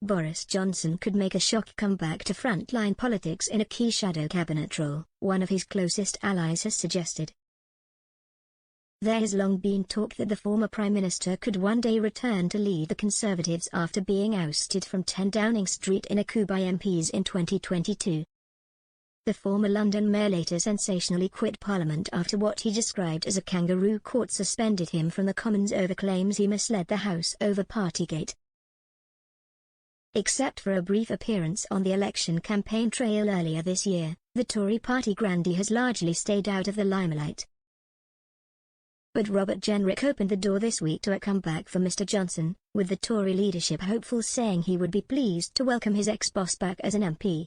Boris Johnson could make a shock comeback to frontline politics in a key shadow cabinet role, one of his closest allies has suggested. There has long been talk that the former Prime Minister could one day return to lead the Conservatives after being ousted from 10 Downing Street in a coup by MPs in 2022. The former London mayor later sensationally quit Parliament after what he described as a kangaroo court suspended him from the Commons over claims he misled the House over Partygate. Except for a brief appearance on the election campaign trail earlier this year, the Tory party grandee has largely stayed out of the limelight. But Robert Jenrick opened the door this week to a comeback for Mr Johnson, with the Tory leadership hopeful saying he would be pleased to welcome his ex-boss back as an MP.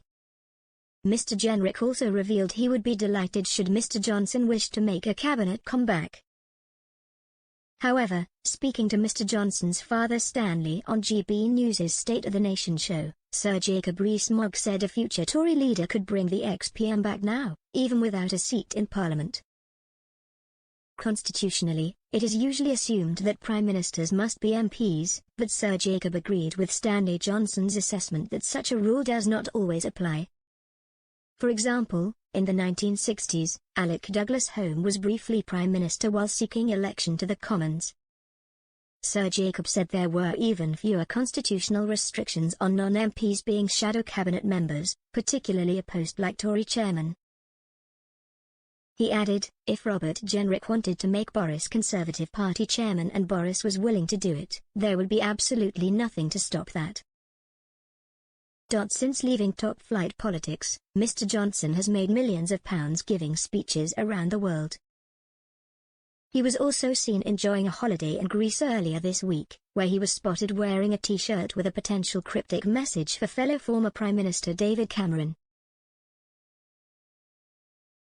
Mr Jenrick also revealed he would be delighted should Mr Johnson wish to make a cabinet comeback. However, speaking to Mr Johnson's father Stanley on GB News' State of the Nation show, Sir Jacob Rees-Mogg said a future Tory leader could bring the ex-PM back now, even without a seat in Parliament. Constitutionally, it is usually assumed that Prime Ministers must be MPs, but Sir Jacob agreed with Stanley Johnson's assessment that such a rule does not always apply. For example, in the 1960s, Alec Douglas-Home was briefly Prime Minister while seeking election to the Commons. Sir Jacob said there were even fewer constitutional restrictions on non-MPs being shadow cabinet members, particularly a post like Tory chairman. He added, if Robert Jenrick wanted to make Boris Conservative Party chairman and Boris was willing to do it, there would be absolutely nothing to stop that. Since leaving top-flight politics, Mr Johnson has made millions of pounds giving speeches around the world. He was also seen enjoying a holiday in Greece earlier this week, where he was spotted wearing a t-shirt with a potential cryptic message for fellow former Prime Minister David Cameron.